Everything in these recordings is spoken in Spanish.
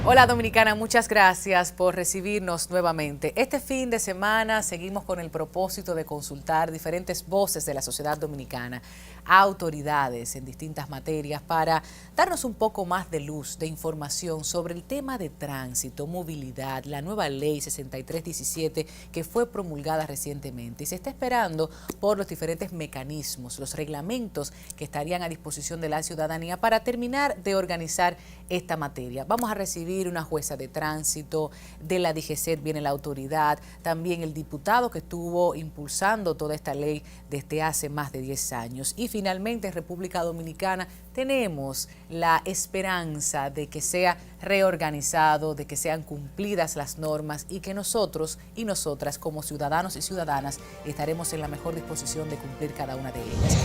Hola Dominicana, muchas gracias por recibirnos nuevamente. Este fin de semana seguimos con el propósito de consultar diferentes voces de la sociedad dominicana, a autoridades en distintas materias para darnos un poco más de luz, de información sobre el tema de tránsito, movilidad, la nueva ley 6317 que fue promulgada recientemente y se está esperando por los diferentes mecanismos, los reglamentos que estarían a disposición de la ciudadanía para terminar de organizar esta materia. Vamos a recibir una jueza de tránsito, de la DGCET viene la autoridad, también el diputado que estuvo impulsando toda esta ley desde hace más de 10 años. Y finalmente en República Dominicana tenemos la esperanza de que sea reorganizado, de que sean cumplidas las normas y que nosotros y nosotras como ciudadanos y ciudadanas estaremos en la mejor disposición de cumplir cada una de ellas.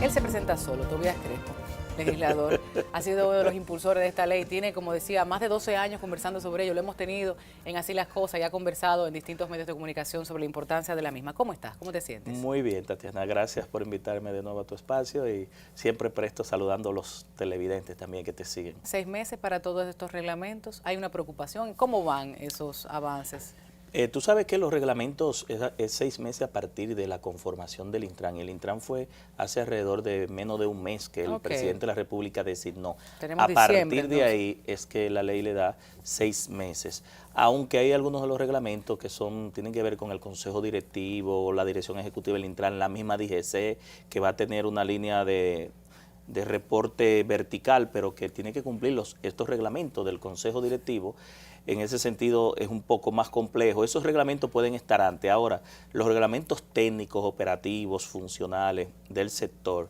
Él se presenta solo, Tobías Crespo, legislador, ha sido uno de los impulsores de esta ley, tiene, como decía, más de 12 años conversando sobre ello, lo hemos tenido en Así las Cosas y ha conversado en distintos medios de comunicación sobre la importancia de la misma. ¿Cómo estás? ¿Cómo te sientes? Muy bien, Tatiana, gracias por invitarme de nuevo a tu espacio y siempre presto saludando a los televidentes también que te siguen. 6 meses para todos estos reglamentos, hay una preocupación, ¿cómo van esos avances? Tú sabes que los reglamentos es 6 meses a partir de la conformación del Intran. El Intran fue hace alrededor de menos de un mes que el presidente de la República designó. Tenemos a partir diciembre, de ahí es que la ley le da 6 meses. Aunque hay algunos de los reglamentos que tienen que ver con el Consejo Directivo, la Dirección Ejecutiva del Intran, la misma DGC, que va a tener una línea de reporte vertical, pero que tiene que cumplir estos reglamentos del Consejo Directivo. En ese sentido es un poco más complejo. Esos reglamentos pueden estar antes. Ahora, los reglamentos técnicos, operativos, funcionales del sector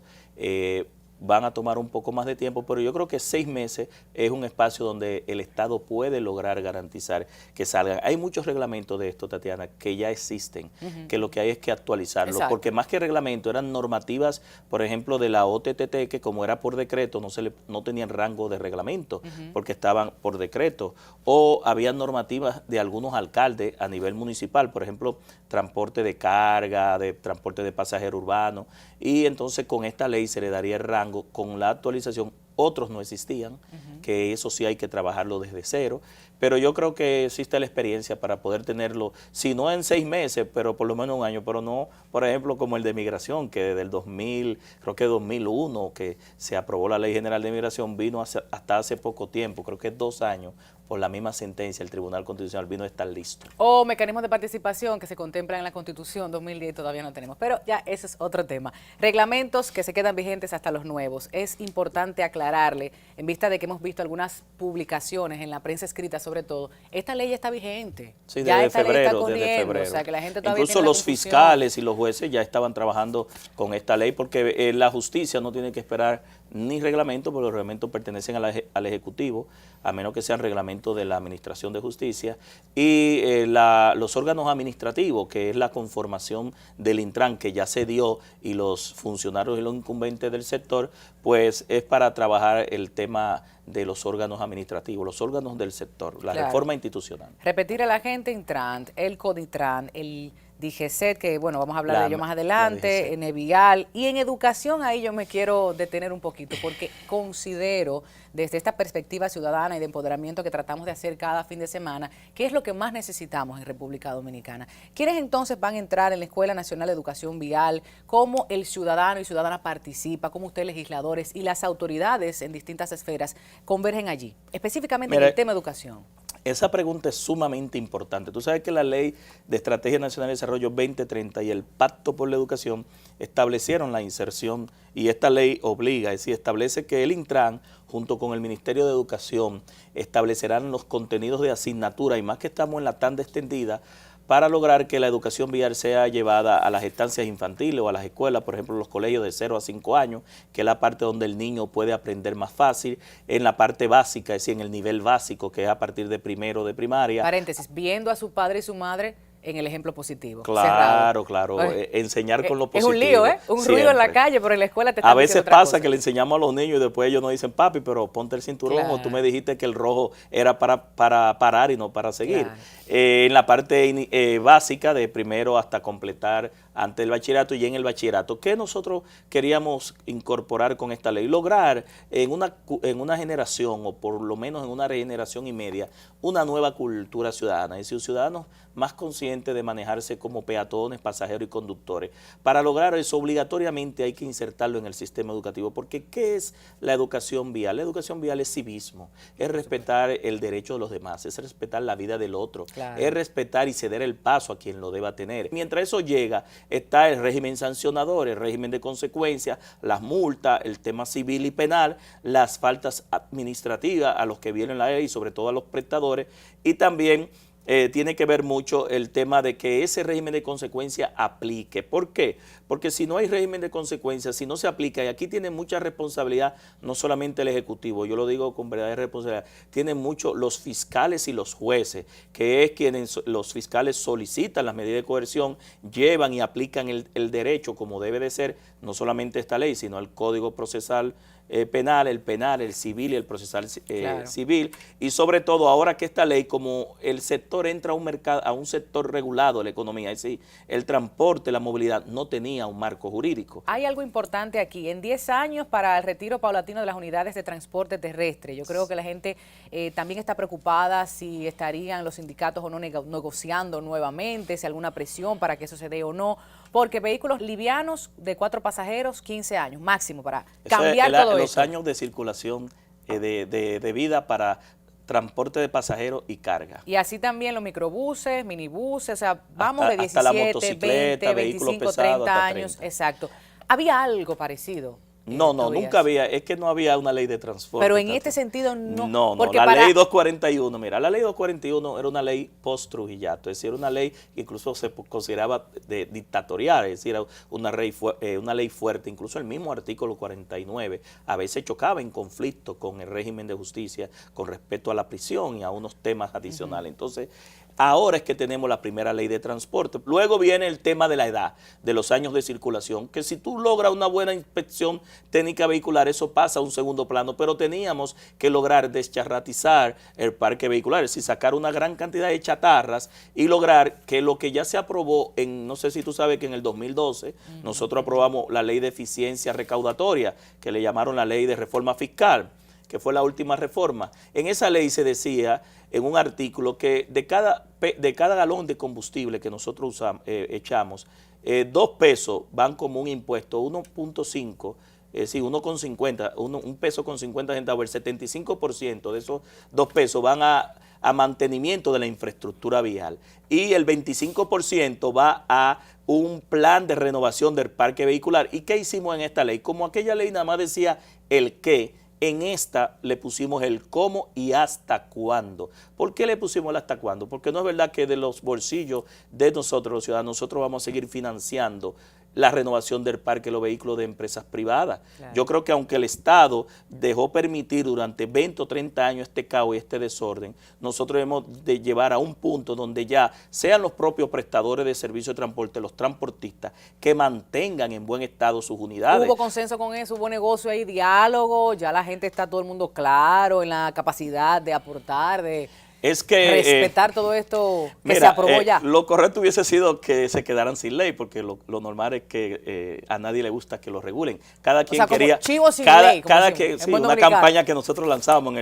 van a tomar un poco más de tiempo, pero yo creo que 6 meses es un espacio donde el Estado puede lograr garantizar que salgan. Hay muchos reglamentos de esto, Tatiana, que ya existen, que lo que hay es que actualizarlos, porque más que reglamento eran normativas, por ejemplo, de la OTTT, que como era por decreto, no tenían rango de reglamento, porque estaban por decreto, o había normativas de algunos alcaldes a nivel municipal, por ejemplo, transporte de carga, de transporte de pasajero urbano, y entonces con esta ley se le daría el rango. Con la actualización, otros no existían, que eso sí hay que trabajarlo desde cero, pero yo creo que existe la experiencia para poder tenerlo, si no en 6 meses, pero por lo menos un año, pero no, por ejemplo, como el de migración, que desde el 2000, creo que 2001, que se aprobó la Ley General de Migración, vino hasta hace poco tiempo, creo que 2 años, por la misma sentencia, el Tribunal Constitucional vino a estar listo. O mecanismos de participación que se contemplan en la Constitución 2010 todavía no tenemos, pero ya ese es otro tema. Reglamentos que se quedan vigentes hasta los nuevos. Es importante aclararle, en vista de que hemos visto algunas publicaciones en la prensa escrita sobre todo, esta ley ya está vigente. Sí, ya desde esta ley está febrero, corriendo, o sea que la gente todavía incluso tiene los fiscales y los jueces ya estaban trabajando con esta ley porque la justicia no tiene que esperar ni reglamento, porque los reglamentos pertenecen al Ejecutivo, a menos que sean reglamentos de la Administración de Justicia, y los órganos administrativos, que es la conformación del Intran, que ya se dio, y los funcionarios y los incumbentes del sector, pues es para trabajar el tema de los órganos administrativos, los órganos del sector, la reforma institucional. Repetir a la gente Intran, el CODITRAN, el DGCET, que bueno, vamos a hablar de ello más adelante, en Evial y en educación. Ahí yo me quiero detener un poquito porque considero desde esta perspectiva ciudadana y de empoderamiento que tratamos de hacer cada fin de semana, que es lo que más necesitamos en República Dominicana. ¿Quiénes entonces van a entrar en la Escuela Nacional de Educación Vial? ¿Cómo el ciudadano y ciudadana participa? ¿Cómo ustedes legisladores y las autoridades en distintas esferas convergen allí? Específicamente en el tema educación. Esa pregunta es sumamente importante. Tú sabes que la Ley de Estrategia Nacional de Desarrollo 2030 y el Pacto por la Educación establecieron la inserción y esta ley obliga, es decir, establece que el Intran, junto con el Ministerio de Educación, establecerán los contenidos de asignatura y más que estamos en la tanda extendida, para lograr que la educación vial sea llevada a las estancias infantiles o a las escuelas, por ejemplo, los colegios de 0 a 5 años, que es la parte donde el niño puede aprender más fácil, en la parte básica, es decir, en el nivel básico, que es a partir de primero de primaria. Paréntesis, viendo a su padre y su madre en el ejemplo positivo. Claro, claro. Enseñar con lo positivo. Es un lío, ¿eh? Un ruido en la calle, pero en la escuela te están A veces diciendo otra pasa cosa. que le enseñamos a los niños y después ellos nos dicen, papi, pero ponte el cinturón, Claro. o tú me dijiste que el rojo era para parar y no para seguir. Claro. En la parte básica, de primero hasta completar ante el bachillerato y en el bachillerato, ¿qué nosotros queríamos incorporar con esta ley? Lograr en una generación, o por lo menos en una generación y media, una nueva cultura ciudadana, es decir, ciudadanos más conscientes de manejarse como peatones, pasajeros y conductores. Para lograr eso, obligatoriamente hay que insertarlo en el sistema educativo, porque ¿qué es la educación vial? La educación vial es civismo, es respetar el derecho de los demás, es respetar la vida del otro, claro, es respetar y ceder el paso a quien lo deba tener. Mientras eso llega, está el régimen sancionador, el régimen de consecuencias, las multas, el tema civil y penal, las faltas administrativas a los que vienen la ley, sobre todo a los prestadores, y también tiene que ver mucho el tema de que ese régimen de consecuencia aplique. ¿Por qué? Porque si no hay régimen de consecuencia, si no se aplica, y aquí tiene mucha responsabilidad, no solamente el Ejecutivo, yo lo digo con verdadera responsabilidad, tienen mucho los fiscales y los jueces, que es quienes los fiscales solicitan las medidas de coerción, llevan y aplican el derecho como debe de ser, no solamente esta ley, sino el Código Procesal penal, el civil y el procesal claro, civil, y sobre todo ahora que esta ley, como el sector entra a un mercado, a un sector regulado de la economía, es decir, el transporte, la movilidad, no tenía un marco jurídico. Hay algo importante aquí, en 10 años para el retiro paulatino de las unidades de transporte terrestre. Yo creo que la gente también está preocupada si estarían los sindicatos o no negociando nuevamente, si alguna presión para que eso se dé o no, porque vehículos livianos de 4 pasajeros, 15 años máximo para cambiar todo eso. Los años de circulación de vida para transporte de pasajeros y carga. Y así también los microbuses, minibuses, o sea, vamos de hasta la 17, motocicleta, 20, vehículos 25, pesados, 30 hasta años, 30. exacto. Había algo parecido. No, nunca había, es que no había una ley de transporte. Pero en este sentido no. No, porque la ley 241, mira, la ley 241 era una ley post-Trujillato, es decir, era una ley que incluso se consideraba dictatorial, es decir, una ley fuerte, incluso el mismo artículo 49 a veces chocaba en conflicto con el régimen de justicia con respecto a la prisión y a unos temas adicionales. Entonces, ahora es que tenemos la primera ley de transporte. Luego viene el tema de la edad, de los años de circulación, que si tú logras una buena inspección técnica vehicular, eso pasa a un segundo plano, pero teníamos que lograr descharratizar el parque vehicular, es decir, sacar una gran cantidad de chatarras y lograr que lo que ya se aprobó en, no sé si tú sabes que en el 2012 nosotros aprobamos la ley de eficiencia recaudatoria, que le llamaron la ley de reforma fiscal, que fue la última reforma. En esa ley se decía en un artículo que de cada galón de combustible que nosotros echamos, 2 pesos van como un impuesto, 1.5, es decir, 1,50, un peso con 50 centavos, el 75% de esos 2 pesos van a mantenimiento de la infraestructura vial y el 25% va a un plan de renovación del parque vehicular. ¿Y qué hicimos en esta ley? Como aquella ley nada más decía el qué, en esta le pusimos el cómo y hasta cuándo. ¿Por qué le pusimos el hasta cuándo? Porque no es verdad que de los bolsillos de nosotros, los ciudadanos, nosotros vamos a seguir financiando la renovación del parque de los vehículos de empresas privadas. Claro. Yo creo que aunque el Estado dejó permitir durante 20 o 30 años este caos y este desorden, nosotros debemos de llevar a un punto donde ya sean los propios prestadores de servicio de transporte, los transportistas, que mantengan en buen estado sus unidades. ¿Hubo consenso con eso? ¿Hubo negocio ahí, diálogo? ¿Ya la gente está todo el mundo claro en la capacidad de aportar, de respetar todo esto que se aprobó ya? Lo correcto hubiese sido que se quedaran sin ley, porque lo normal es que a nadie le gusta que lo regulen. Cada quien quería... Chivo sin ley, sí, una campaña que nosotros lanzamos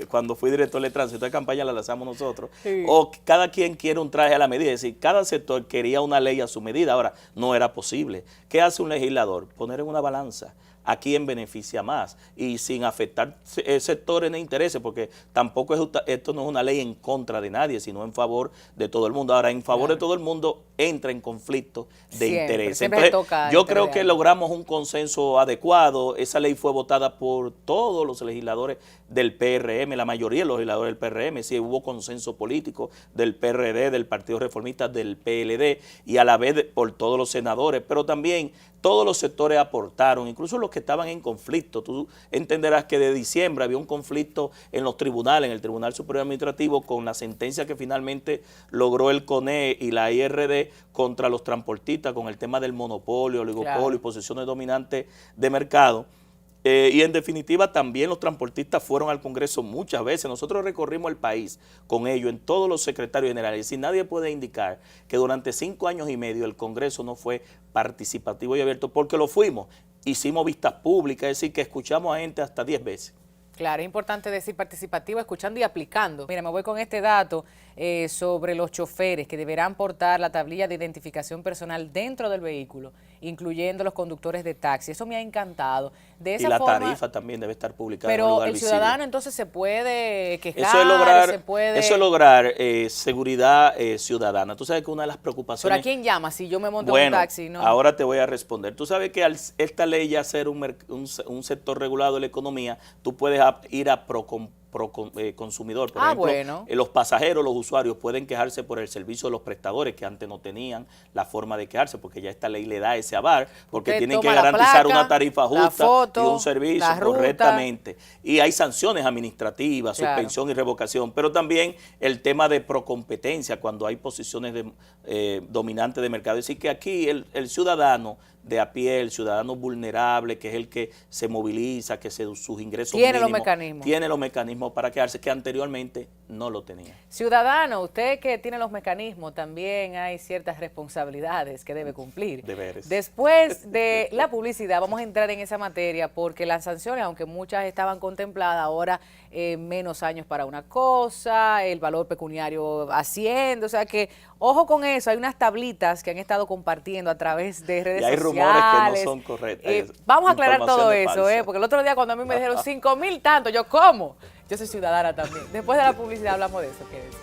cuando fui director de tránsito, esta campaña la lanzamos nosotros. Sí. O cada quien quiere un traje a la medida, es decir, cada sector quería una ley a su medida. Ahora, no era posible. ¿Qué hace un legislador? Poner en una balanza a quién beneficia más y sin afectar sectores ni intereses, porque tampoco esto no es una ley en contra de nadie, sino en favor de todo el mundo. Ahora, en favor de todo el mundo, entra en conflicto de Siempre, interés. siempre Entonces, toca yo creo que intervenir. logramos un consenso adecuado. Esa ley fue votada por todos los legisladores del PRM, la mayoría de los legisladores del PRM. Sí, hubo consenso político del PRD, del Partido Reformista, del PLD y a la vez por todos los senadores, pero también todos los sectores aportaron, incluso los que estaban en conflicto. Tú entenderás que de diciembre había un conflicto en los tribunales, en el Tribunal Superior Administrativo, con la sentencia que finalmente logró el CONE y la IRD contra los transportistas, con el tema del monopolio, oligopolio Claro. y posiciones dominantes de mercado. Y en definitiva también los transportistas fueron al Congreso muchas veces. Nosotros recorrimos el país con ellos, en todos los secretarios generales. Es decir, nadie puede indicar que durante 5 años y medio el Congreso no fue participativo y abierto, porque lo fuimos. Hicimos vistas públicas, es decir, que escuchamos a gente hasta 10 veces. Claro, es importante decir participativo, escuchando y aplicando. Mira, me voy con este dato sobre los choferes que deberán portar la tablilla de identificación personal dentro del vehículo, incluyendo los conductores de taxi. Eso me ha encantado. De esa Y la forma, tarifa también debe estar publicada en un pero lugar el visible. ciudadano entonces se puede quejar, se puede... Eso es lograr seguridad ciudadana. Tú sabes que una de las ¿Pero preocupaciones... a quién llama si yo me monto en un taxi? ¿No? Ahora te voy a responder. Tú sabes que al esta ley ya ser un sector regulado de la economía, tú puedes ir a consumidor. Por ejemplo, bueno. Los pasajeros, los usuarios pueden quejarse por el servicio de los prestadores, que antes no tenían la forma de quejarse, porque ya esta ley le da ese aval, porque Usted tienen que toma la garantizar placa, una tarifa la justa foto, y un servicio la ruta. correctamente. Y hay sanciones administrativas, Claro. suspensión y revocación, pero también el tema de procompetencia, cuando hay posiciones dominantes de mercado. Es decir, que aquí el ciudadano de a pie, el ciudadano vulnerable, que es el que se moviliza, que sus ingresos Tiene los mínimos, mecanismos. tiene los mecanismos para quedarse, que anteriormente no lo tenía. Ciudadano, usted que tiene los mecanismos, también hay ciertas responsabilidades que debe cumplir. Deberes. Después de la publicidad vamos a entrar en esa materia porque las sanciones, aunque muchas estaban contempladas, ahora menos años para una cosa, el valor pecuniario asciende, o sea que ojo con eso, hay unas tablitas que han estado compartiendo a través de redes Y hay sociales. rumores que no son correctas. Vamos a aclarar todo Informaciones eso, falsas. porque el otro día cuando a mí me dijeron 5,000 tanto, yo ¿cómo? Yo soy ciudadana también. Después de la publicidad hablamos de eso. Quédense.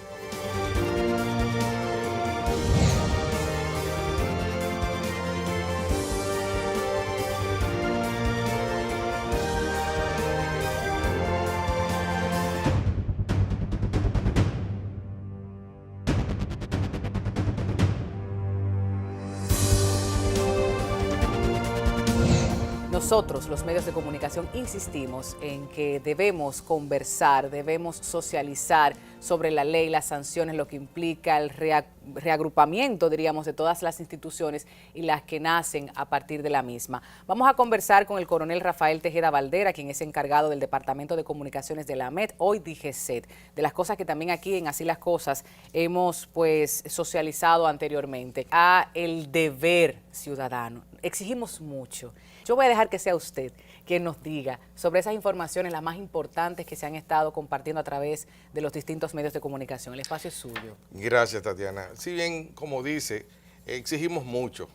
Nosotros, los medios de comunicación, insistimos en que debemos conversar, debemos socializar sobre la ley, las sanciones, lo que implica el reagrupamiento, diríamos, de todas las instituciones y las que nacen a partir de la misma. Vamos a conversar con el coronel Rafael Tejeda Valdera, quien es encargado del Departamento de Comunicaciones de la AMET, hoy DGCET, de las cosas que también aquí en Así las Cosas hemos pues socializado anteriormente, a el deber ciudadano. Exigimos mucho. Yo voy a dejar que sea usted quien nos diga sobre esas informaciones, las más importantes que se han estado compartiendo a través de los distintos medios de comunicación. El espacio es suyo. Gracias, Tatiana. Si bien, como dice, exigimos mucho,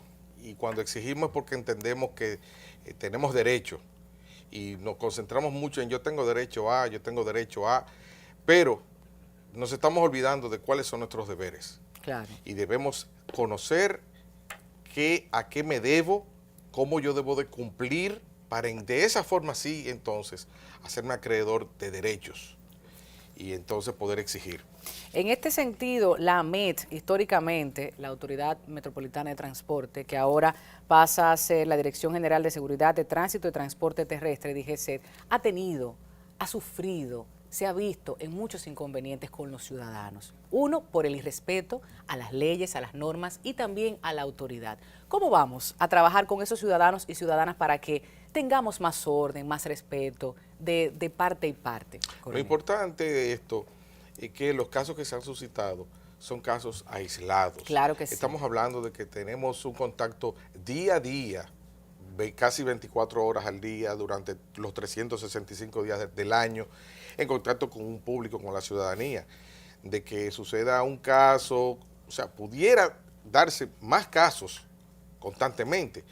y cuando exigimos es porque entendemos que tenemos derecho, y nos concentramos mucho en yo tengo derecho a, pero nos estamos olvidando de cuáles son nuestros deberes. Claro. Y debemos conocer a qué me debo, cómo yo debo de cumplir, para de esa forma sí, entonces, hacerme acreedor de derechos y entonces poder exigir. En este sentido, la AMET, históricamente, la Autoridad Metropolitana de Transporte, que ahora pasa a ser la Dirección General de Seguridad de Tránsito y Transporte Terrestre, DGCET, ha sufrido, se ha visto en muchos inconvenientes con los ciudadanos. Uno, por el irrespeto a las leyes, a las normas y también a la autoridad. ¿Cómo vamos a trabajar con esos ciudadanos y ciudadanas para que tengamos más orden, más respeto de parte y parte? Lo importante de esto es que los casos que se han suscitado son casos aislados. Claro que sí. Estamos hablando de que tenemos un contacto día a día, casi 24 horas al día durante los 365 días del año, en contacto con un público, con la ciudadanía. De que suceda un caso, o sea, pudiera darse más casos constantemente,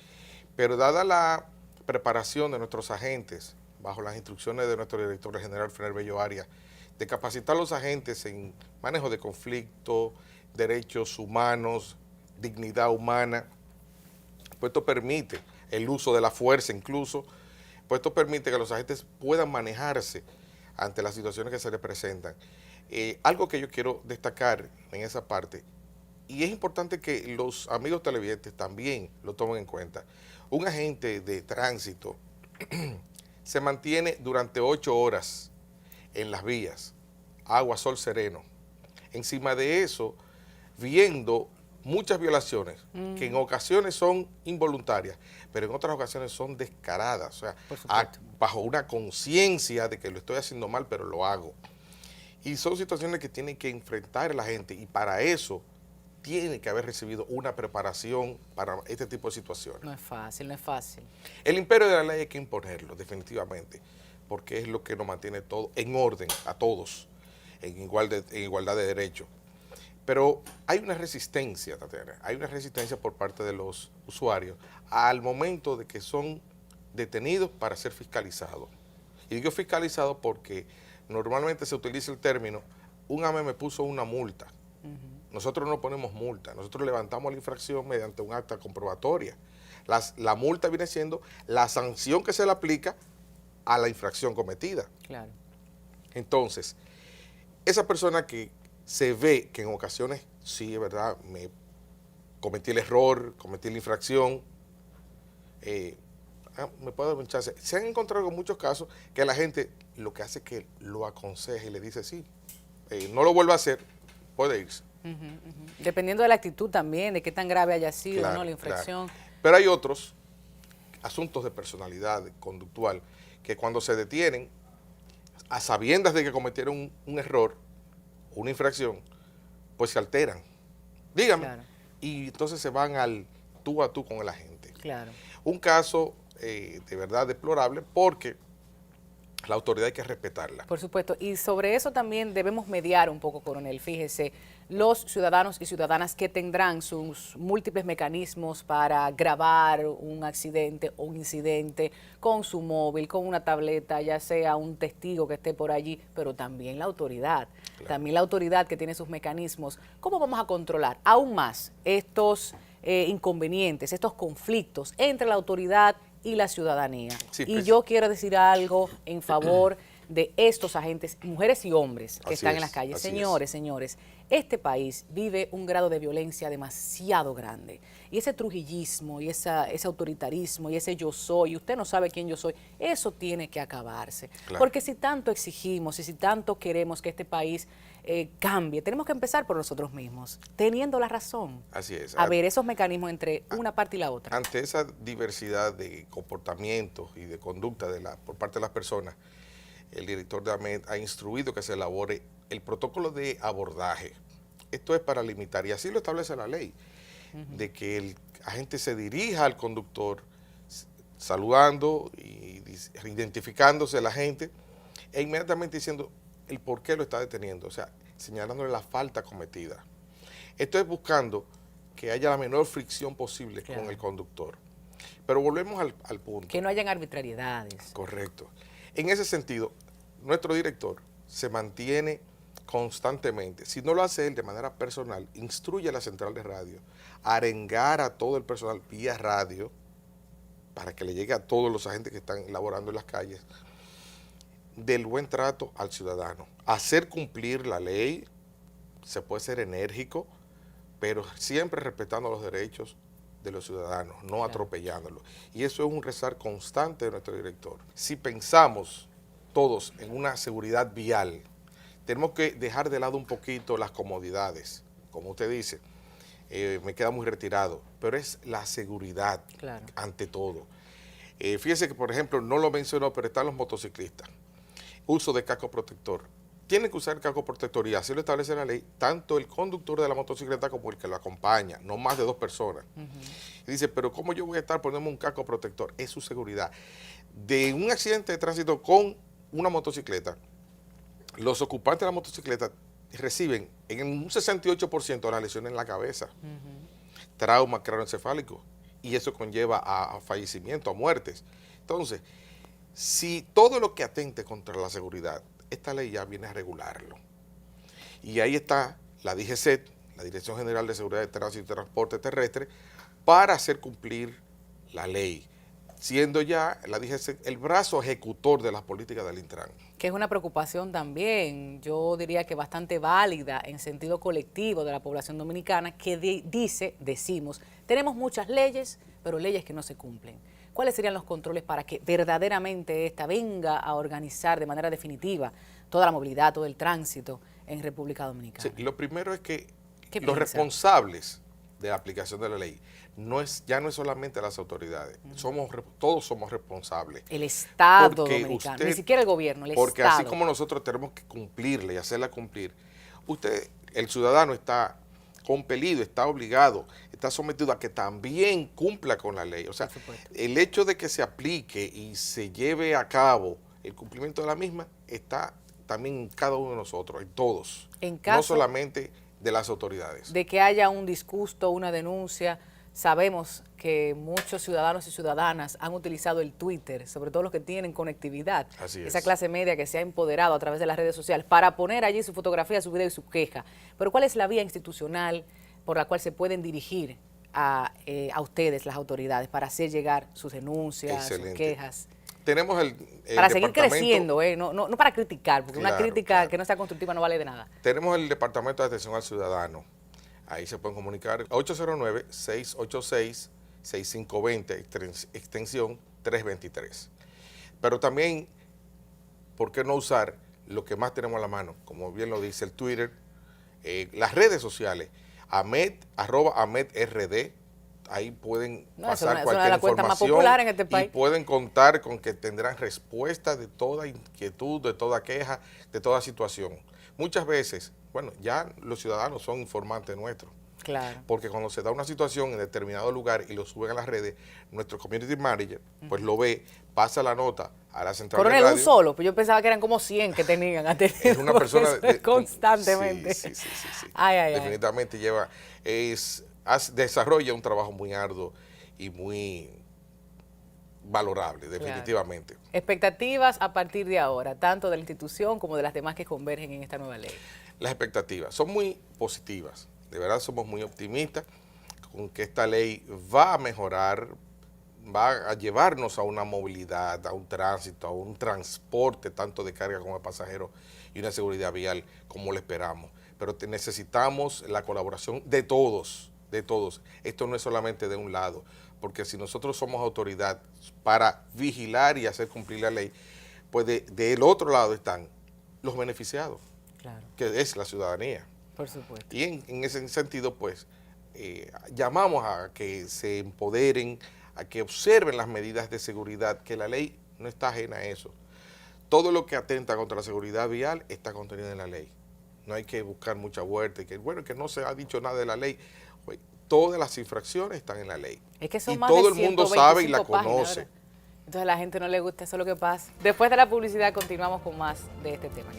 pero dada la preparación de nuestros agentes, bajo las instrucciones de nuestro director general, Frenel Bello Arias, de capacitar a los agentes en manejo de conflicto, derechos humanos, dignidad humana, pues esto permite el uso de la fuerza incluso, pues esto permite que los agentes puedan manejarse ante las situaciones que se les presentan. Algo que yo quiero destacar en esa parte, y es importante que los amigos televidentes también lo tomen en cuenta, un agente de tránsito se mantiene durante 8 horas en las vías, agua, sol sereno. Encima de eso, viendo muchas violaciones que en ocasiones son involuntarias, pero en otras ocasiones son descaradas, o sea, bajo una conciencia de que lo estoy haciendo mal, pero lo hago. Y son situaciones que tiene que enfrentar la gente, y para eso tiene que haber recibido una preparación para este tipo de situaciones. No es fácil, no es fácil. El imperio de la ley hay que imponerlo, definitivamente, porque es lo que nos mantiene todo en orden, a todos, en igualdad de derechos. Pero hay una resistencia, Tatiana, hay una resistencia por parte de los usuarios al momento de que son detenidos para ser fiscalizados. Y digo fiscalizados porque normalmente se utiliza el término, un AME me puso una multa. Nosotros no ponemos multa, nosotros levantamos la infracción mediante un acta comprobatoria. La multa viene siendo la sanción que se le aplica a la infracción cometida. Claro. Entonces, esa persona que se ve que en ocasiones, sí, es verdad, me cometí el error, cometí la infracción, me puedo dar un chance. Se han encontrado en muchos casos que la gente lo que hace es que lo aconseja y le dice, sí, no lo vuelva a hacer, puede irse. Dependiendo de la actitud también, de qué tan grave haya sido, Claro, ¿no? La infracción. claro. Pero hay otros asuntos de personalidad conductual que cuando se detienen, a sabiendas de que cometieron un error, una infracción, pues se alteran. Dígame. Claro. Y entonces se van al tú a tú con el agente. Claro. Un caso de verdad deplorable porque la autoridad hay que respetarla. Por supuesto, y sobre eso también debemos mediar un poco, coronel. Fíjese, los ciudadanos y ciudadanas que tendrán sus múltiples mecanismos para grabar un accidente o un incidente con su móvil, con una tableta, ya sea un testigo que esté por allí, pero también la autoridad. Claro. También la autoridad que tiene sus mecanismos. ¿Cómo vamos a controlar aún más estos inconvenientes, estos conflictos entre la autoridad y la ciudadanía? Sí, y yo quiero decir algo en favor de estos agentes, mujeres y hombres que están en las calles. Señores, este país vive un grado de violencia demasiado grande. Y ese trujillismo, y ese autoritarismo, y ese yo soy, y usted no sabe quién yo soy, eso tiene que acabarse. Claro. Porque si tanto exigimos y si tanto queremos que este país cambie, tenemos que empezar por nosotros mismos, teniendo la razón. Así es. A ver esos mecanismos entre una parte y la otra. Ante esa diversidad de comportamientos y de conducta por parte de las personas, el director de AMET ha instruido que se elabore el protocolo de abordaje. Esto es para limitar, y así lo establece la ley, de que el agente se dirija al conductor saludando y identificándose la gente e inmediatamente diciendo el por qué lo está deteniendo, o sea, señalándole la falta cometida. Esto es buscando que haya la menor fricción posible con el conductor. Pero volvemos al punto. Que no hayan arbitrariedades. Correcto. En ese sentido, nuestro director se mantiene constantemente, si no lo hace él de manera personal, instruye a la central de radio a arengar a todo el personal vía radio para que le llegue a todos los agentes que están laborando en las calles del buen trato al ciudadano, hacer cumplir la ley. Se puede ser enérgico, pero siempre respetando los derechos de los ciudadanos, no atropellándolos. Y eso es un rezar constante de nuestro director. Si pensamos todos en una seguridad vial, tenemos que dejar de lado un poquito las comodidades. Como usted dice, me queda muy retirado, pero es la seguridad ante todo. Fíjese que, por ejemplo, no lo mencionó, pero están los motociclistas. Uso de casco protector. Tienen que usar el casco protector y así lo establece la ley, tanto el conductor de la motocicleta como el que lo acompaña, no más de 2 personas. Y dice, pero ¿cómo yo voy a estar poniendo un casco protector? Es su seguridad. De un accidente de tránsito con una motocicleta, los ocupantes de la motocicleta reciben en un 68% las lesiones en la cabeza, trauma craneoencefálico, y eso conlleva a fallecimiento, a muertes. Entonces, si todo lo que atente contra la seguridad, esta ley ya viene a regularlo. Y ahí está la DGCET, la Dirección General de Seguridad de Tránsito y Transporte Terrestre, para hacer cumplir la ley, siendo ya la DGC el brazo ejecutor de las políticas del Intran. Que es una preocupación también, yo diría que bastante válida en sentido colectivo de la población dominicana, que decimos, tenemos muchas leyes, pero leyes que no se cumplen. ¿Cuáles serían los controles para que verdaderamente esta venga a organizar de manera definitiva toda la movilidad, todo el tránsito en República Dominicana? Sí, lo primero es que los piensa? responsables de la aplicación de la ley ya no es solamente las autoridades, todos somos responsables. El Estado Porque dominicano, ni siquiera el gobierno, el porque Estado. así como nosotros tenemos que cumplirla y hacerla cumplir, el ciudadano está compelido, está obligado, está sometido a que también cumpla con la ley. O sea, el hecho de que se aplique y se lleve a cabo el cumplimiento de la misma está también en cada uno de nosotros, en todos, no solamente de las autoridades. De que haya un disgusto, una denuncia. Sabemos que muchos ciudadanos y ciudadanas han utilizado el Twitter, sobre todo los que tienen conectividad, esa clase media que se ha empoderado a través de las redes sociales, para poner allí su fotografía, su video y su queja. Pero ¿cuál es la vía institucional por la cual se pueden dirigir a ustedes, las autoridades, para hacer llegar sus denuncias, sus quejas? Tenemos el para seguir creciendo, no para criticar, porque una crítica que no sea constructiva no vale de nada. Tenemos el Departamento de Atención al Ciudadano. Ahí se pueden comunicar 809-686-6520, extensión 323. Pero también, ¿por qué no usar lo que más tenemos a la mano? Como bien lo dice el Twitter, las redes sociales, @AmedRD, ahí pueden pasar cualquier información más popular en este país. Y pueden contar con que tendrán respuesta de toda inquietud, de toda queja, de toda situación. Muchas veces, bueno, ya los ciudadanos son informantes nuestros. Claro. Porque cuando se da una situación en determinado lugar y lo suben a las redes, nuestro community manager pues lo ve, pasa la nota a la central de radio. Coronel, un solo, pues yo pensaba que eran como 100 que tenían atendido. Es una persona constantemente. Sí. Definitivamente desarrolla un trabajo muy arduo y muy valorable, definitivamente. Claro. Expectativas a partir de ahora, tanto de la institución como de las demás que convergen en esta nueva ley. Las expectativas son muy positivas, de verdad somos muy optimistas con que esta ley va a mejorar, va a llevarnos a una movilidad, a un tránsito, a un transporte tanto de carga como de pasajeros y una seguridad vial como lo esperamos. Pero necesitamos la colaboración de todos, de todos. Esto no es solamente de un lado, porque si nosotros somos autoridad para vigilar y hacer cumplir la ley, pues del otro lado están los beneficiados, claro, que es la ciudadanía. Por supuesto. Y en ese sentido, pues, llamamos a que se empoderen, a que observen las medidas de seguridad, que la ley no está ajena a eso. Todo lo que atenta contra la seguridad vial está contenido en la ley. No hay que buscar mucha vuelta, que no se ha dicho nada de la ley. Todas las infracciones están en la ley. Es que son y más todo de el mundo sabe y la páginas, conoce. ¿verdad? Entonces a la gente no le gusta, eso es lo que pasa. Después de la publicidad continuamos con más de este tema.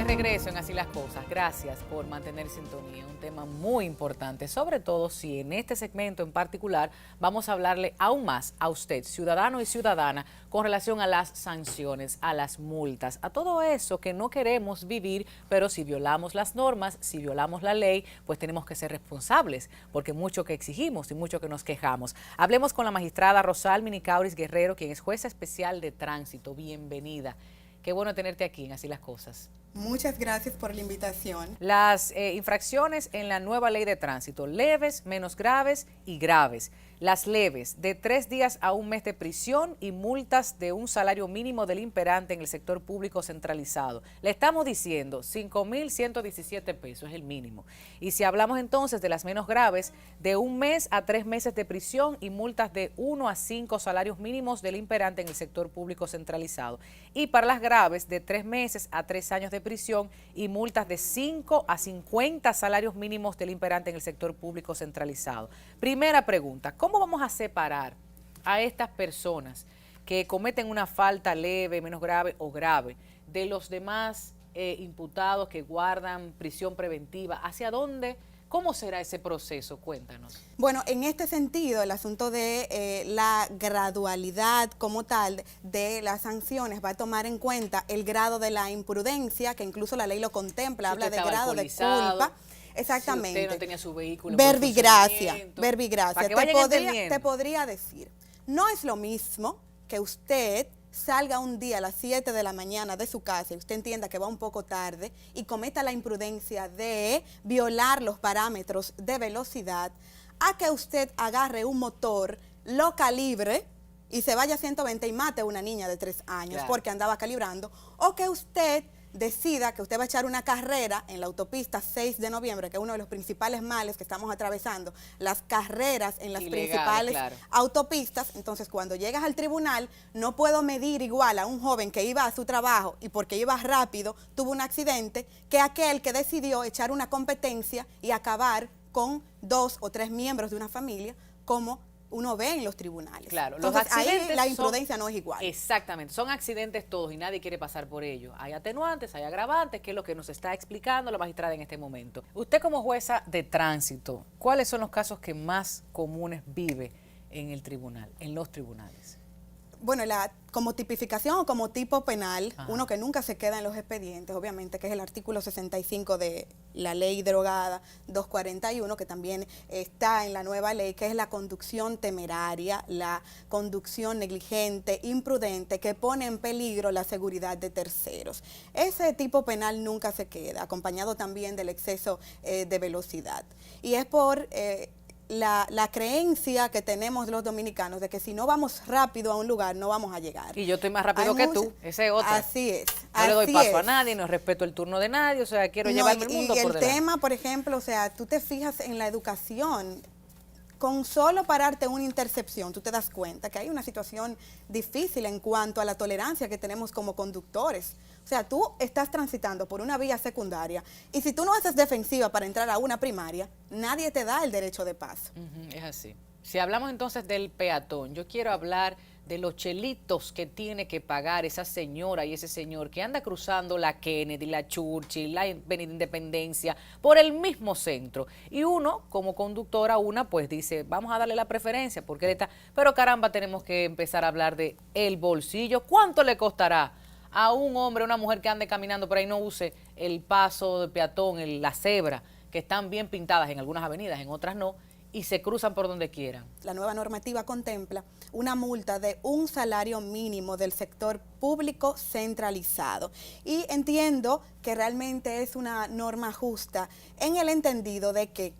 Regreso en Así las Cosas. Gracias por mantener sintonía. Un tema muy importante, sobre todo si en este segmento en particular vamos a hablarle aún más a usted, ciudadano y ciudadana, con relación a las sanciones, a las multas, a todo eso que no queremos vivir, pero si violamos las normas, si violamos la ley, pues tenemos que ser responsables, porque mucho que exigimos y mucho que nos quejamos. Hablemos con la magistrada Rosalmini Kauris Guerrero, quien es jueza especial de tránsito. Bienvenida. Qué bueno tenerte aquí en Así las Cosas. Muchas gracias por la invitación. Las infracciones en la nueva ley de tránsito, leves, menos graves y graves. Las leves, de 3 días a 1 mes de prisión y multas de un salario mínimo del imperante en el sector público centralizado. Le estamos diciendo 5.117 pesos es el mínimo. Y si hablamos entonces de las menos graves, de 1 mes a 3 meses de prisión y multas de 1 a 5 salarios mínimos del imperante en el sector público centralizado. Y para las graves, de 3 meses a 3 años de prisión y multas de 5 a 50 salarios mínimos del imperante en el sector público centralizado. Primera pregunta, ¿cómo vamos a separar a estas personas que cometen una falta leve, menos grave o grave, de los demás imputados que guardan prisión preventiva? ¿Hacia dónde? ¿Cómo será ese proceso? Cuéntanos. Bueno, en este sentido, el asunto de la gradualidad como tal de las sanciones va a tomar en cuenta el grado de la imprudencia, que incluso la ley lo contempla, Si habla usted de estaba grado de alcoholizado, culpa. Exactamente. Si usted no tenía su vehículo en Verbigracia, funcionamiento, verbigracia. para que vayan entendiendo. Te podría decir, no es lo mismo que usted salga un día a las 7 de la mañana de su casa y usted entienda que va un poco tarde y cometa la imprudencia de violar los parámetros de velocidad, a que usted agarre un motor, lo calibre y se vaya a 120 y mate a una niña de 3 años Claro. porque andaba calibrando, o que usted decida que usted va a echar una carrera en la autopista 6 de noviembre, que es uno de los principales males que estamos atravesando, las carreras en las Ilegales, principales claro. autopistas. Entonces, cuando llegas al tribunal, no puedo medir igual a un joven que iba a su trabajo y porque iba rápido tuvo un accidente, que aquel que decidió echar una competencia y acabar con 2 o 3 miembros de una familia, como uno ve en los tribunales. Claro, Entonces, los accidentes ahí la son- imprudencia no es igual. Exactamente, son accidentes todos y nadie quiere pasar por ello. Hay atenuantes, hay agravantes, que es lo que nos está explicando la magistrada en este momento. Usted como jueza de tránsito, ¿cuáles son los casos que más comunes vive en el tribunal, en los tribunales? Bueno, como tipificación o como tipo penal, Ajá. uno que nunca se queda en los expedientes, obviamente, que es el artículo 65 de la ley derogada 241, que también está en la nueva ley, que es la conducción temeraria, la conducción negligente, imprudente, que pone en peligro la seguridad de terceros. Ese tipo penal nunca se queda, acompañado también del exceso de velocidad. Y es por la creencia que tenemos los dominicanos de que si no vamos rápido a un lugar no vamos a llegar. Y yo estoy más rápido Hay que mucha- tú, ese es otro. Así es. No le doy así paso es. a nadie, no respeto el turno de nadie, o sea, quiero No, llevarme el mundo y por el delante. tema, por ejemplo, o sea, tú te fijas en la educación, con solo pararte en una intercepción, tú te das cuenta que hay una situación difícil en cuanto a la tolerancia que tenemos como conductores. O sea, tú estás transitando por una vía secundaria y si tú no haces defensiva para entrar a una primaria, nadie te da el derecho de paso. Ujú, es así. Si hablamos entonces del peatón, yo quiero hablar de los chelitos que tiene que pagar esa señora y ese señor que anda cruzando la Kennedy, la Churchill, la Avenida Independencia, por el mismo centro. Y uno, como conductora, pues dice, vamos a darle la preferencia porque él está... Pero caramba, tenemos que empezar a hablar de el bolsillo. ¿Cuánto le costará a un hombre, a una mujer que ande caminando por ahí no use el paso de peatón, la cebra, que están bien pintadas en algunas avenidas, en otras no, y se cruzan por donde quieran? La nueva normativa contempla una multa de un salario mínimo del sector público centralizado. Y entiendo que realmente es una norma justa en el entendido de que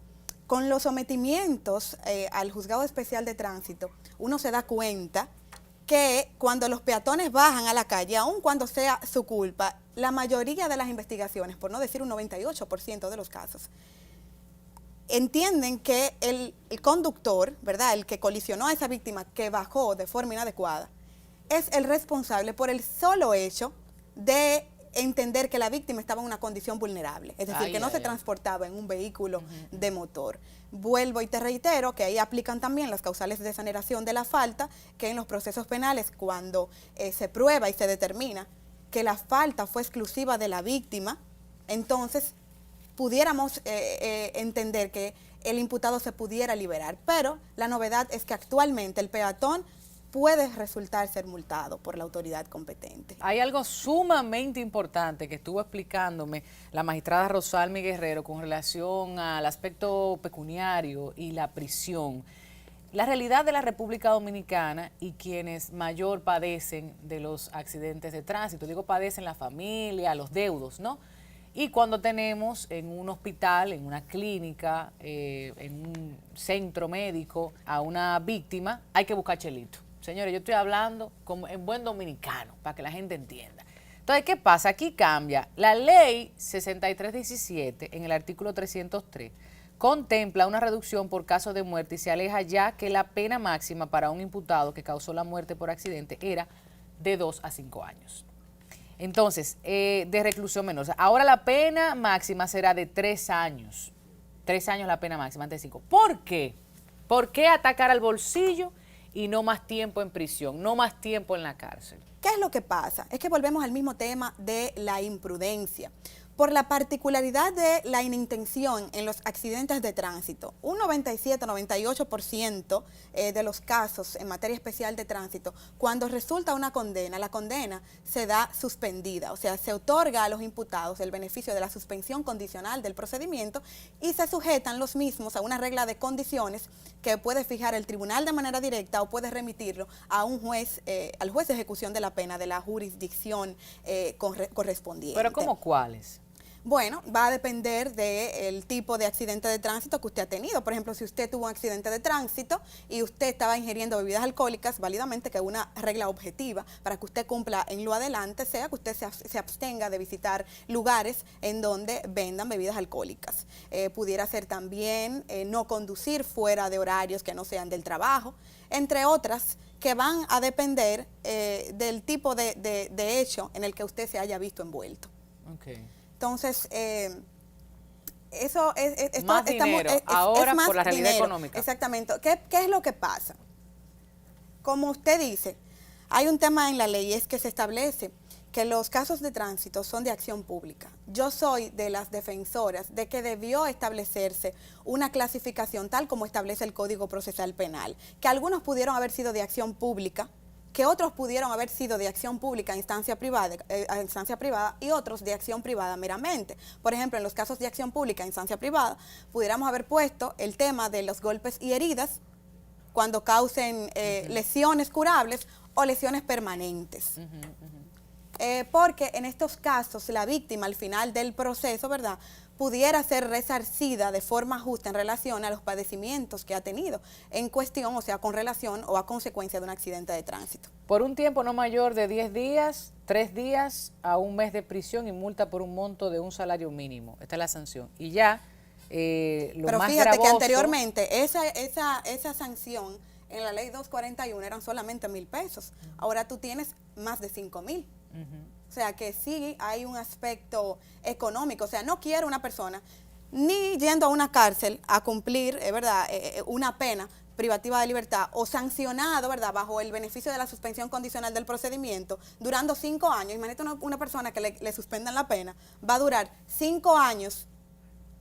con los sometimientos al Juzgado Especial de Tránsito, uno se da cuenta que cuando los peatones bajan a la calle, aun cuando sea su culpa, la mayoría de las investigaciones, por no decir un 98% de los casos, entienden que el conductor, ¿verdad?, el que colisionó a esa víctima, que bajó de forma inadecuada, es el responsable por el solo hecho de entender que la víctima estaba en una condición vulnerable, es decir, que no se transportaba en un vehículo de motor. Vuelvo y te reitero que ahí aplican también las causales de exoneración de la falta, que en los procesos penales, cuando se prueba y se determina que la falta fue exclusiva de la víctima, entonces pudiéramos entender que el imputado se pudiera liberar. Pero la novedad es que actualmente el peatón puede resultar ser multado por la autoridad competente. Hay algo sumamente importante que estuvo explicándome la magistrada Rosalmi Guerrero con relación al aspecto pecuniario y la prisión. La realidad de la República Dominicana y quienes mayor padecen de los accidentes de tránsito, digo padecen la familia, los deudos, ¿no? Y cuando tenemos en un hospital, en una clínica, en un centro médico a una víctima, hay que buscar chelito. Señores, yo estoy hablando como en buen dominicano, para que la gente entienda. Entonces, ¿qué pasa? Aquí cambia. La ley 6317, en el artículo 303, contempla una reducción por caso de muerte y se aleja ya que la pena máxima para un imputado que causó la muerte por accidente era de 2 a 5 años. Entonces, de reclusión menor. Ahora la pena máxima será de 3 años. 3 años la pena máxima, antes de 5. ¿Por qué? ¿Por qué atacar al bolsillo y no más tiempo en prisión, no más tiempo en la cárcel. ¿Qué es lo que pasa? Es que volvemos al mismo tema de la imprudencia. Por la particularidad de la inintención en los accidentes de tránsito, un 97-98% de los casos en materia especial de tránsito, cuando resulta una condena, la condena se da suspendida, o sea, se otorga a los imputados el beneficio de la suspensión condicional del procedimiento y se sujetan los mismos a una regla de condiciones que puede fijar el tribunal de manera directa o puede remitirlo a un juez, al juez de ejecución de la pena de la jurisdicción correspondiente. ¿Pero cómo cuáles? Bueno, va a depender del tipo de accidente de tránsito que usted ha tenido. Por ejemplo, si usted tuvo un accidente de tránsito y usted estaba ingiriendo bebidas alcohólicas, válidamente, que es una regla objetiva para que usted cumpla en lo adelante, sea que usted se abstenga de visitar lugares en donde vendan bebidas alcohólicas. Pudiera ser también no conducir fuera de horarios que no sean del trabajo, entre otras que van a depender del tipo de hecho en el que usted se haya visto envuelto. Okay. Entonces, eso es más dinero ahora más por la realidad dinero. económica. Exactamente. ¿Qué es lo que pasa? Como usted dice, hay un tema en la ley, es que se establece que los casos de tránsito son de acción pública. Yo soy de las defensoras de que debió establecerse una clasificación tal como establece el Código Procesal Penal, que algunos pudieron haber sido de acción pública, que otros pudieron haber sido de acción pública a instancia privada y otros de acción privada meramente. Por ejemplo, en los casos de acción pública a instancia privada, pudiéramos haber puesto el tema de los golpes y heridas cuando causen lesiones curables o lesiones permanentes. Porque en estos casos la víctima al final del proceso, ¿verdad?, pudiera ser resarcida de forma justa en relación a los padecimientos que ha tenido en cuestión, o sea, con relación o a consecuencia de un accidente de tránsito. Por un tiempo no mayor de 10 días, 3 días a un mes de prisión y multa por un monto de un salario mínimo. Esta es la sanción. Y ya, Pero más fíjate gravoso, que anteriormente esa sanción en la ley 241 eran solamente 1,000 pesos. Ahora tú tienes más de 5,000. O sea que sí hay un aspecto económico. O sea, no quiere una persona ni yendo a una cárcel a cumplir, ¿verdad?, una pena privativa de libertad o sancionado, ¿verdad?, bajo el beneficio de la suspensión condicional del procedimiento, durando 5 años. Imagínate una persona que le suspendan la pena, va a durar 5 años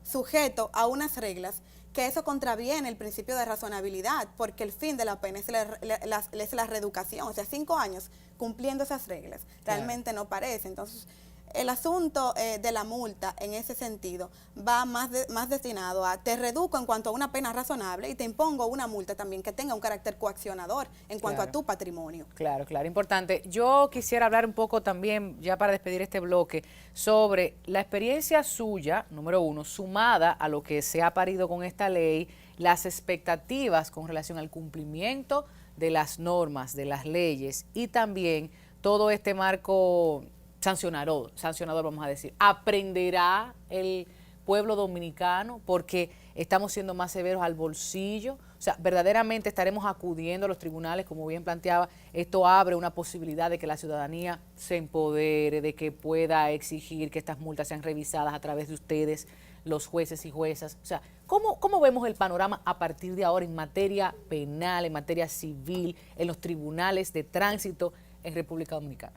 sujeto a unas reglas que eso contraviene el principio de razonabilidad, porque el fin de la pena es la reeducación, o sea, 5 años cumpliendo esas reglas, realmente no parece. Entonces, el asunto de la multa en ese sentido va más destinado a te reduzco en cuanto a una pena razonable y te impongo una multa también que tenga un carácter coaccionador en cuanto a tu patrimonio. Claro, importante. Yo quisiera hablar un poco también, ya para despedir este bloque, sobre la experiencia suya, número 1, sumada a lo que se ha parido con esta ley, las expectativas con relación al cumplimiento de las normas, de las leyes y también todo este marco sancionador, vamos a decir. ¿Aprenderá el pueblo dominicano porque estamos siendo más severos al bolsillo? O sea, verdaderamente estaremos acudiendo a los tribunales, como bien planteaba. Esto abre una posibilidad de que la ciudadanía se empodere, de que pueda exigir que estas multas sean revisadas a través de ustedes, los jueces y juezas. O sea, ¿cómo vemos el panorama a partir de ahora en materia penal, en materia civil, en los tribunales de tránsito en República Dominicana?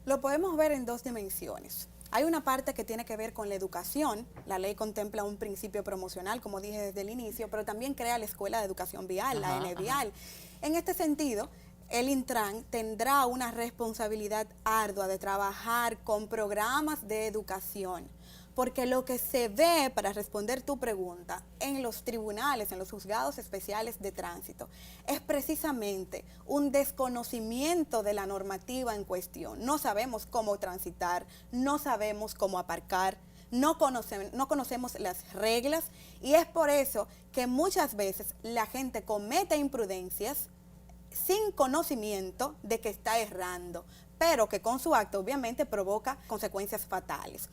Lo podemos ver en 2 dimensiones. Hay una parte que tiene que ver con la educación. La ley contempla un principio promocional, como dije desde el inicio, pero también crea la Escuela de Educación Vial, la ENEVIAL. En este sentido, el Intran tendrá una responsabilidad ardua de trabajar con programas de educación, porque lo que se ve, para responder tu pregunta, en los tribunales, en los juzgados especiales de tránsito, es precisamente un desconocimiento de la normativa en cuestión. No sabemos cómo transitar, no sabemos cómo aparcar, no conocemos las reglas, y es por eso que muchas veces la gente comete imprudencias sin conocimiento de que está errando, pero que con su acto obviamente provoca consecuencias fatales.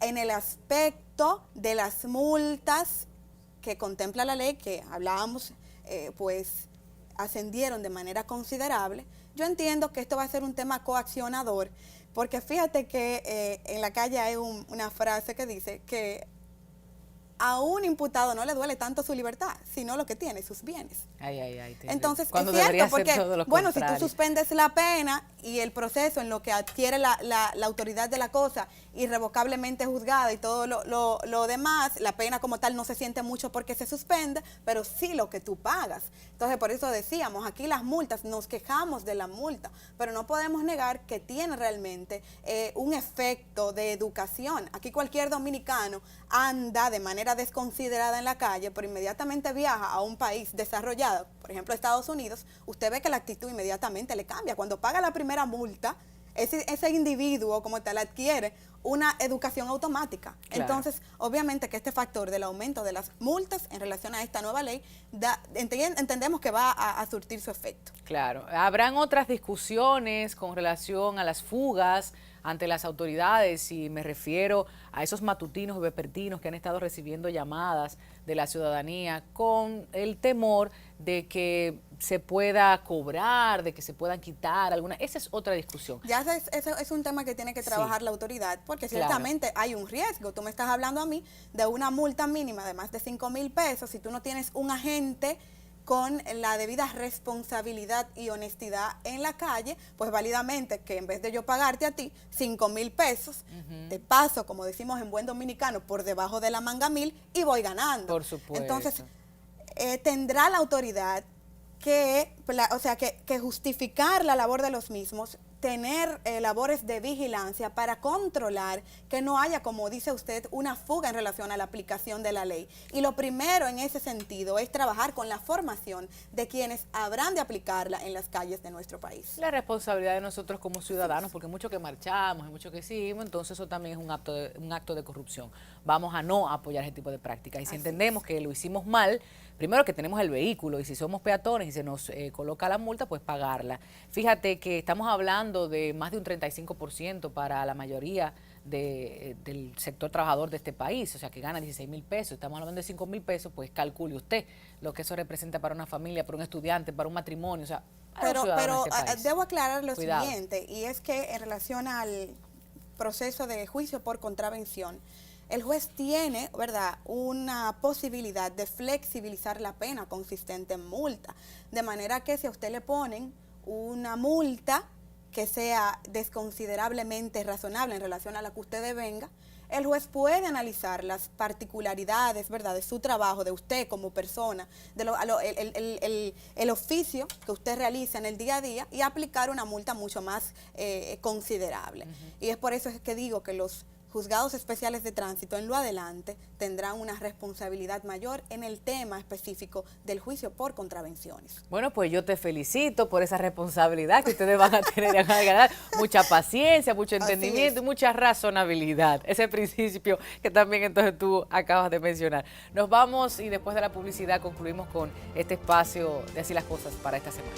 En el aspecto de las multas que contempla la ley, que hablábamos, pues ascendieron de manera considerable, yo entiendo que esto va a ser un tema coaccionador, porque fíjate que en la calle hay una frase que dice que a un imputado no le duele tanto su libertad, sino lo que tiene, sus bienes. Entonces, cuando es cierto, debería ser porque, todo lo bueno, si tú contrario. suspendes la pena y el proceso en lo que adquiere la autoridad de la cosa irrevocablemente juzgada y todo lo demás, la pena como tal no se siente mucho porque se suspende, pero sí lo que tú pagas. Entonces, por eso decíamos, aquí las multas, nos quejamos de la multa, pero no podemos negar que tiene realmente un efecto de educación. Aquí cualquier dominicano anda de manera desconsiderada en la calle, pero inmediatamente viaja a un país desarrollado, por ejemplo Estados Unidos, usted ve que la actitud inmediatamente le cambia. Cuando paga la primera multa, ese individuo como tal adquiere una educación automática. Claro. Entonces, obviamente que este factor del aumento de las multas en relación a esta nueva ley, entendemos que va a surtir su efecto. Claro, habrán otras discusiones con relación a las fugas ante las autoridades, y me refiero a esos matutinos y vespertinos que han estado recibiendo llamadas de la ciudadanía con el temor de que se pueda cobrar, de que se puedan quitar alguna. Esa es otra discusión. Ya ese es un tema que tiene que trabajar la autoridad, porque ciertamente hay un riesgo. Tú me estás hablando a mí de una multa mínima de más de 5,000 pesos. Si tú no tienes un agente con la debida responsabilidad y honestidad en la calle, pues válidamente que en vez de yo pagarte a ti 5,000 pesos, te paso, como decimos en buen dominicano, por debajo de la manga 1,000 y voy ganando. Por supuesto. Entonces, tendrá la autoridad que justificar la labor de los mismos, tener labores de vigilancia para controlar que no haya, como dice usted, una fuga en relación a la aplicación de la ley. Y lo primero en ese sentido es trabajar con la formación de quienes habrán de aplicarla en las calles de nuestro país. La responsabilidad de nosotros como ciudadanos, porque mucho que marchamos y mucho que seguimos, entonces eso también es un acto de corrupción. Vamos a no apoyar ese tipo de prácticas. Y si entendemos que lo hicimos mal, primero que tenemos el vehículo, y si somos peatones y se nos coloca la multa, pues pagarla. Fíjate que estamos hablando de más de un 35% para la mayoría del sector trabajador de este país, o sea que gana 16,000 pesos, estamos hablando de 5,000 pesos, pues calcule usted lo que eso representa para una familia, para un estudiante, para un matrimonio, o sea, pero de este país. Debo aclarar lo Cuidado. siguiente, y es que en relación al proceso de juicio por contravención, el juez tiene, ¿verdad?, una posibilidad de flexibilizar la pena consistente en multa, de manera que si a usted le ponen una multa que sea desconsiderablemente razonable en relación a la que usted devenga, el juez puede analizar las particularidades, ¿verdad?, de su trabajo, de usted como persona, el oficio que usted realiza en el día a día, y aplicar una multa mucho más considerable. Y es por eso es que digo que los juzgados especiales de tránsito en lo adelante tendrán una responsabilidad mayor en el tema específico del juicio por contravenciones. Bueno, pues yo te felicito por esa responsabilidad que ustedes van a tener, van a ganar mucha paciencia, mucho entendimiento y mucha razonabilidad. Ese principio que también entonces tú acabas de mencionar. Nos vamos y después de la publicidad concluimos con este espacio de Así las Cosas para esta semana.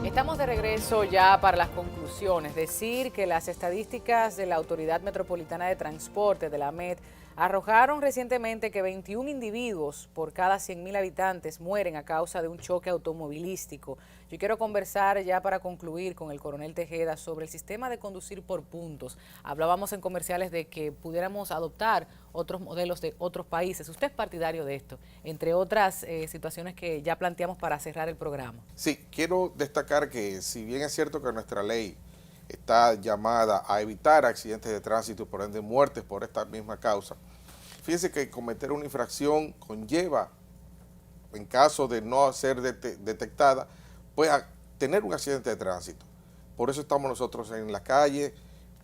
Estamos de regreso ya para las conclusiones. Decir que las estadísticas de la Autoridad Metropolitana de Transporte, de la AMET, arrojaron recientemente que 21 individuos por cada 100,000 habitantes mueren a causa de un choque automovilístico. Yo quiero conversar ya para concluir con el coronel Tejeda sobre el sistema de conducir por puntos. Hablábamos en comerciales de que pudiéramos adoptar otros modelos de otros países. ¿Usted es partidario de esto? Entre otras situaciones que ya planteamos para cerrar el programa. Sí, quiero destacar que si bien es cierto que nuestra ley está llamada a evitar accidentes de tránsito y por ende muertes por esta misma causa, fíjense que cometer una infracción conlleva, en caso de no ser detectada, pues a tener un accidente de tránsito. Por eso estamos nosotros en la calle,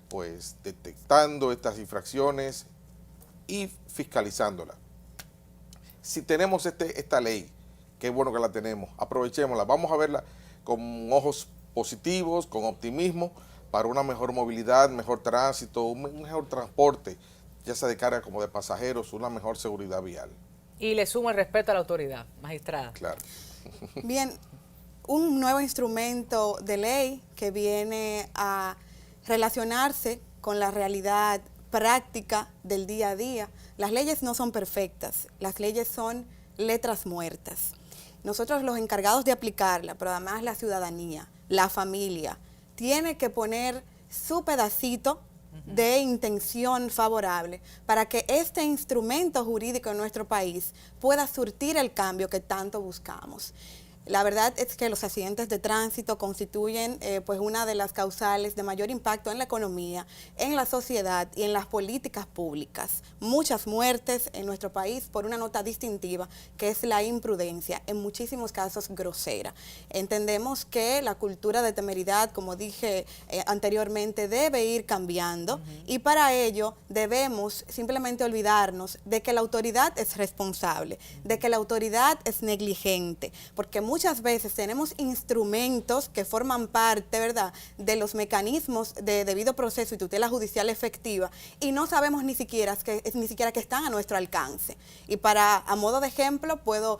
pues detectando estas infracciones y fiscalizándolas. Si tenemos esta ley, qué bueno que la tenemos, aprovechémosla, vamos a verla con ojos positivos, con optimismo, para una mejor movilidad, mejor tránsito, un mejor transporte, ya sea de carga como de pasajeros, una mejor seguridad vial. Y le sumo el respeto a la autoridad, magistrada. Claro. Bien, un nuevo instrumento de ley que viene a relacionarse con la realidad práctica del día a día. Las leyes no son perfectas, las leyes son letras muertas. Nosotros los encargados de aplicarla, pero además la ciudadanía, la familia, tiene que poner su pedacito de intención favorable para que este instrumento jurídico en nuestro país pueda surtir el cambio que tanto buscamos. La verdad es que los accidentes de tránsito constituyen pues una de las causales de mayor impacto en la economía, en la sociedad y en las políticas públicas. Muchas muertes en nuestro país por una nota distintiva que es la imprudencia, en muchísimos casos grosera. Entendemos que la cultura de temeridad, como dije anteriormente, debe ir cambiando y para ello debemos simplemente olvidarnos de que la autoridad es responsable, de que la autoridad es negligente, porque muchas veces tenemos instrumentos que forman parte, ¿verdad?, de los mecanismos de debido proceso y tutela judicial efectiva y no sabemos ni siquiera que están a nuestro alcance. Y a modo de ejemplo puedo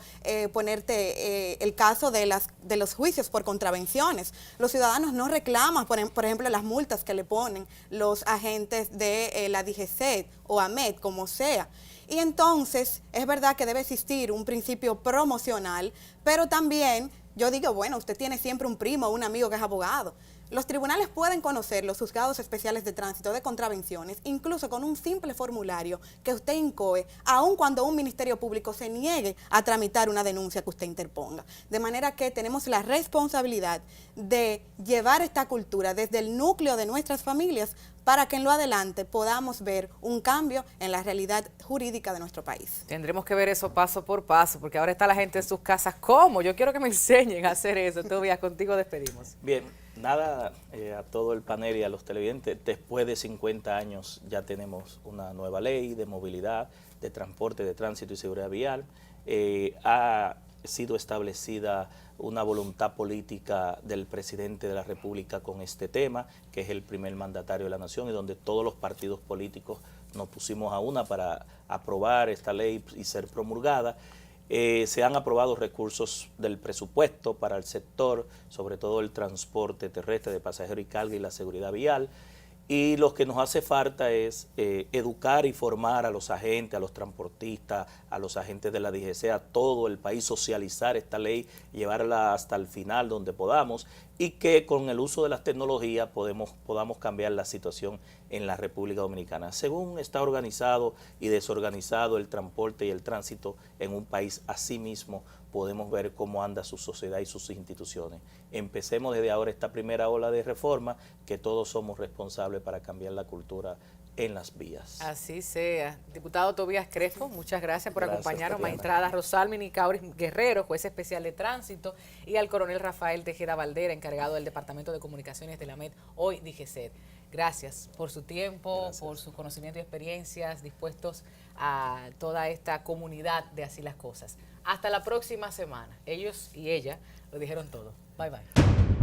ponerte el caso de los juicios por contravenciones. Los ciudadanos no reclaman, por ejemplo, las multas que le ponen los agentes de la DGCET o AMET, como sea. Y entonces es verdad que debe existir un principio promocional, pero también yo digo, bueno, usted tiene siempre un primo o un amigo que es abogado. Los tribunales pueden conocer los juzgados especiales de tránsito de contravenciones, incluso con un simple formulario que usted incoe, aun cuando un ministerio público se niegue a tramitar una denuncia que usted interponga. De manera que tenemos la responsabilidad de llevar esta cultura desde el núcleo de nuestras familias para que en lo adelante podamos ver un cambio en la realidad jurídica de nuestro país. Tendremos que ver eso paso por paso, porque ahora está la gente en sus casas. ¿Cómo? Yo quiero que me enseñen a hacer eso. Tobias, contigo despedimos. Bien, nada, a todo el panel y a los televidentes, después de 50 años ya tenemos una nueva ley de movilidad, de transporte, de tránsito y seguridad vial. Ha sido establecida una voluntad política del presidente de la República con este tema, que es el primer mandatario de la nación y donde todos los partidos políticos nos pusimos a una para aprobar esta ley y ser promulgada. Se han aprobado recursos del presupuesto para el sector, sobre todo el transporte terrestre de pasajeros y carga y la seguridad vial. Y lo que nos hace falta es educar y formar a los agentes, a los transportistas, a los agentes de la DGC, a todo el país, socializar esta ley, llevarla hasta el final donde podamos y que con el uso de las tecnologías podamos cambiar la situación en la República Dominicana. Según está organizado y desorganizado el transporte y el tránsito en un país, así mismo podemos ver cómo anda su sociedad y sus instituciones. Empecemos desde ahora esta primera ola de reforma, que todos somos responsables para cambiar la cultura en las vías. Así sea. Diputado Tobias Crespo, muchas gracias por acompañarnos. Tatiana. Magistrada Rosalmini Cauris Guerrero, juez especial de tránsito, y al coronel Rafael Tejeda Valdera, encargado del Departamento de Comunicaciones de la AMET, hoy DGCET. Gracias por su tiempo, Gracias. por su conocimiento y experiencias, dispuestos a toda esta comunidad de Así las Cosas. Hasta la próxima semana. Ellos y ella lo dijeron todo. Bye, bye.